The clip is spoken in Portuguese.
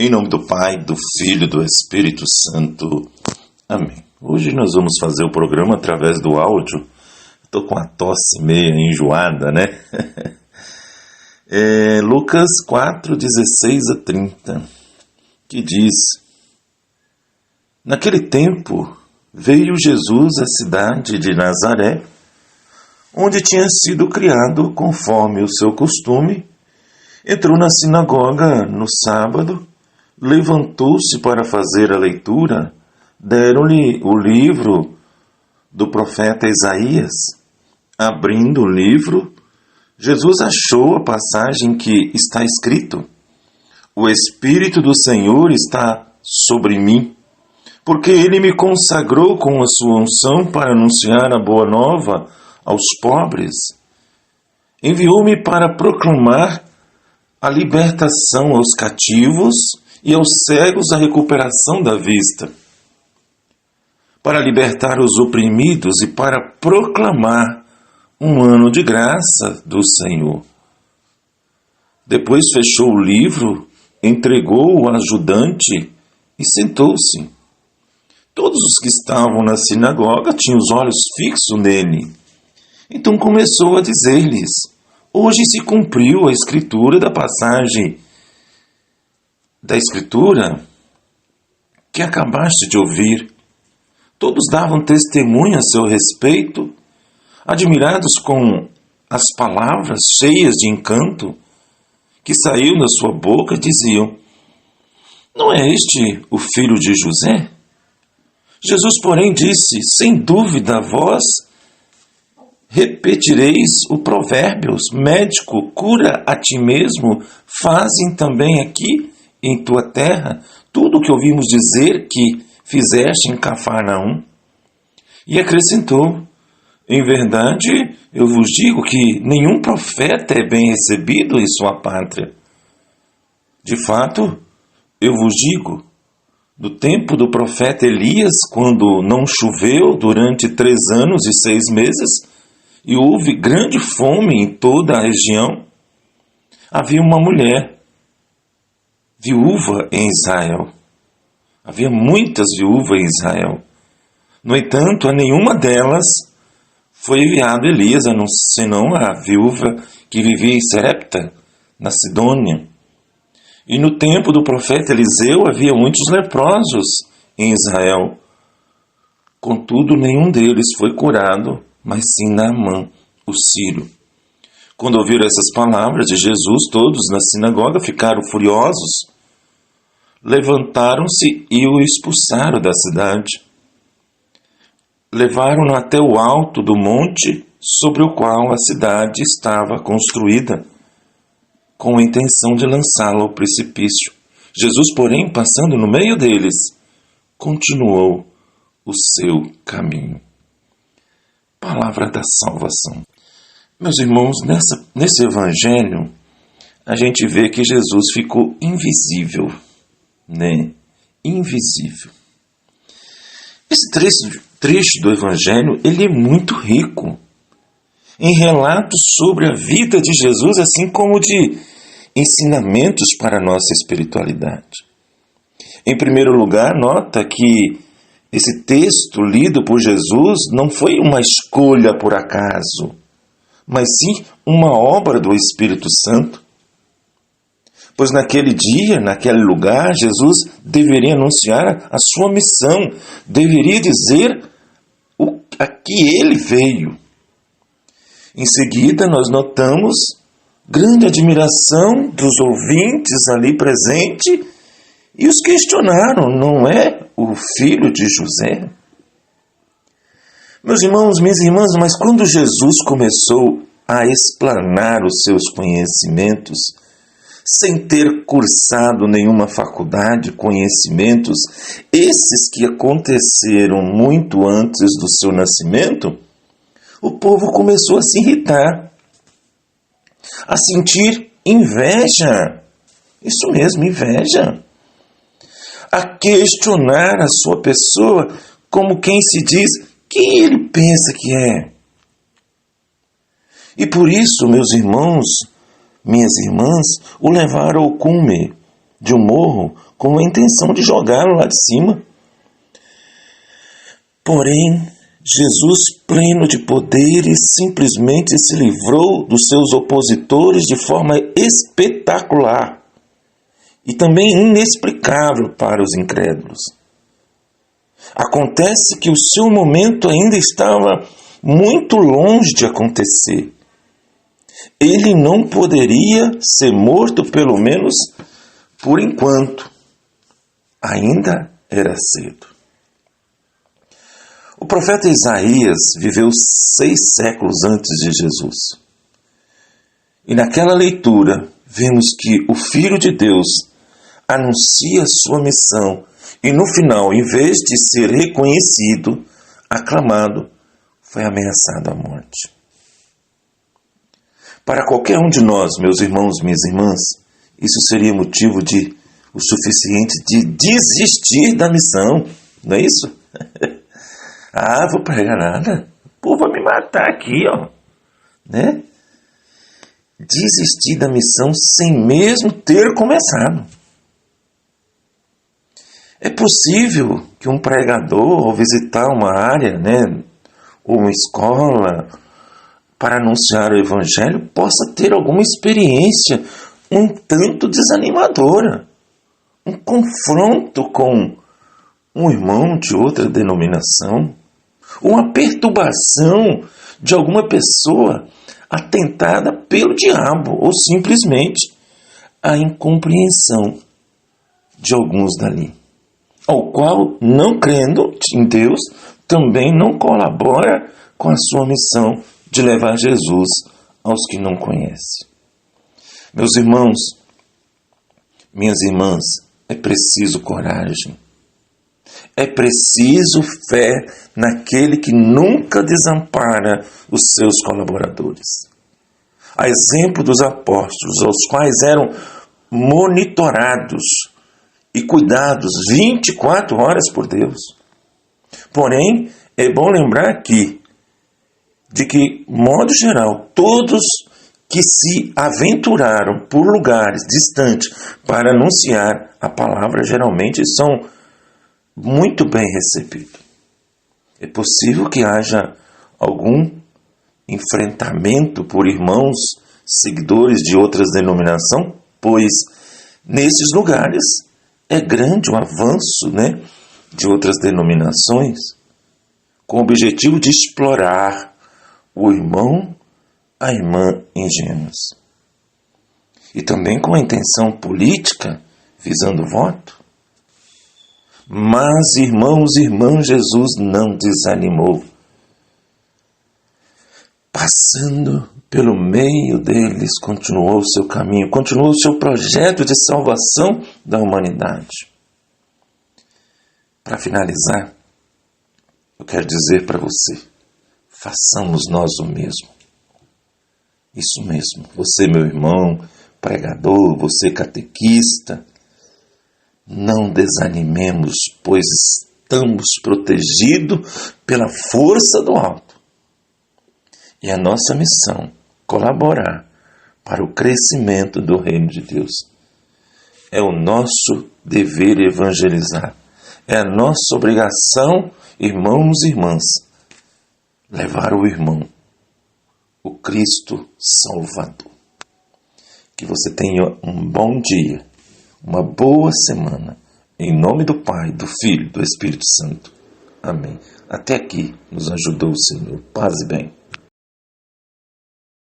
Em nome do Pai, do Filho e do Espírito Santo. Amém. Hoje nós vamos fazer o programa através do áudio. Estou com a tosse meio enjoada, né? Lucas 4, 16 a 30, que diz: Naquele tempo veio Jesus à cidade de Nazaré, onde tinha sido criado conforme o seu costume. Entrou na sinagoga no sábado, levantou-se para fazer a leitura, deram-lhe o livro do profeta Isaías. Abrindo o livro, Jesus achou a passagem que está escrito: O Espírito do Senhor está sobre mim, porque Ele me consagrou com a sua unção para anunciar a boa nova aos pobres. Enviou-me para proclamar a libertação aos cativos e aos cegos a recuperação da vista, para libertar os oprimidos e para proclamar um ano de graça do Senhor. Depois fechou o livro, entregou-o ao ajudante e sentou-se. Todos os que estavam na sinagoga tinham os olhos fixos nele. Então começou a dizer-lhes: Hoje se cumpriu a escritura da passagem da Escritura que acabaste de ouvir. Todos davam testemunho a seu respeito, admirados com as palavras cheias de encanto que saíam da sua boca, diziam: Não é este o filho de José? Jesus, porém, disse: Sem dúvida, vós repetireis o provérbios: médico, cura a ti mesmo, fazem também aqui em tua terra tudo o que ouvimos dizer que fizeste em Cafarnaum. E acrescentou: Em verdade, eu vos digo que nenhum profeta é bem recebido em sua pátria. De fato, eu vos digo, do tempo do profeta Elias, quando não choveu durante 3 anos e 6 meses, e houve grande fome em toda a região, havia uma mulher viúva em Israel. Havia muitas viúvas em Israel. No entanto, a nenhuma delas foi enviado Elias, senão a viúva que vivia em Serepta, na Sidônia. E no tempo do profeta Eliseu havia muitos leprosos em Israel. Contudo, nenhum deles foi curado, mas sim Naamã, o sírio. Quando ouviram essas palavras de Jesus, todos na sinagoga ficaram furiosos. Levantaram-se e o expulsaram da cidade. Levaram-no até o alto do monte sobre o qual a cidade estava construída, com a intenção de lançá-lo ao precipício. Jesus, porém, passando no meio deles, continuou o seu caminho. Palavra da salvação. Meus irmãos, nesse evangelho, a gente vê que Jesus ficou invisível, né? Invisível. Esse trecho do evangelho, ele é muito rico em relatos sobre a vida de Jesus, assim como de ensinamentos para a nossa espiritualidade. Em primeiro lugar, nota que esse texto lido por Jesus não foi uma escolha por acaso, mas sim uma obra do Espírito Santo. Pois naquele dia, naquele lugar, Jesus deveria anunciar a sua missão, deveria dizer a que ele veio. Em seguida, nós notamos grande admiração dos ouvintes ali presentes e os questionaram: não é o filho de José? Meus irmãos, minhas irmãs, mas quando Jesus começou a explanar os seus conhecimentos, sem ter cursado nenhuma faculdade, conhecimentos, esses que aconteceram muito antes do seu nascimento, o povo começou a se irritar, a sentir inveja. Isso mesmo, inveja. A questionar a sua pessoa como quem se diz: quem ele pensa que é? E por isso, meus irmãos, minhas irmãs, o levaram ao cume de um morro com a intenção de jogá-lo lá de cima. Porém, Jesus, pleno de poderes, simplesmente se livrou dos seus opositores de forma espetacular e também inexplicável para os incrédulos. Acontece que o seu momento ainda estava muito longe de acontecer. Ele não poderia ser morto, pelo menos por enquanto. Ainda era cedo. O profeta Isaías viveu 6 séculos antes de Jesus. E naquela leitura, vemos que o Filho de Deus anuncia sua missão e no final, em vez de ser reconhecido, aclamado, foi ameaçado à morte. Para qualquer um de nós, meus irmãos, minhas irmãs, isso seria motivo de o suficiente de desistir da missão, não é isso? Vou pregar nada, pô, vai me matar aqui, ó, né? Desistir da missão sem mesmo ter começado. É possível que um pregador, ao visitar uma área, né, ou uma escola, para anunciar o Evangelho, possa ter alguma experiência um tanto desanimadora. Um confronto com um irmão de outra denominação, uma perturbação de alguma pessoa atentada pelo diabo, ou simplesmente a incompreensão de alguns dali, ao qual, não crendo em Deus, também não colabora com a sua missão de levar Jesus aos que não conhecem. Meus irmãos, minhas irmãs, é preciso coragem. É preciso fé naquele que nunca desampara os seus colaboradores. A exemplo dos apóstolos, aos quais eram monitorados e cuidados 24 horas por Deus. Porém, é bom lembrar aqui de que, modo geral, todos que se aventuraram por lugares distantes para anunciar a palavra geralmente são muito bem recebidos. É possível que haja algum enfrentamento por irmãos seguidores de outras denominações, pois nesses lugares é grande o avanço, né, de outras denominações, com o objetivo de explorar o irmão, a irmã ingênuos. E também com a intenção política, visando voto. Mas, irmãos e irmãs, Jesus não desanimou. Passando pelo meio deles, continuou o seu caminho, continuou o seu projeto de salvação da humanidade. Para finalizar, eu quero dizer para você, façamos nós o mesmo. Isso mesmo, você, meu irmão, pregador, você, catequista, não desanimemos, pois estamos protegidos pela força do alto. E a nossa missão, colaborar para o crescimento do reino de Deus. É o nosso dever evangelizar. É a nossa obrigação, irmãos e irmãs, levar o irmão, o Cristo Salvador. Que você tenha um bom dia, uma boa semana, em nome do Pai, do Filho e do Espírito Santo. Amém. Até aqui nos ajudou o Senhor. Paz e bem.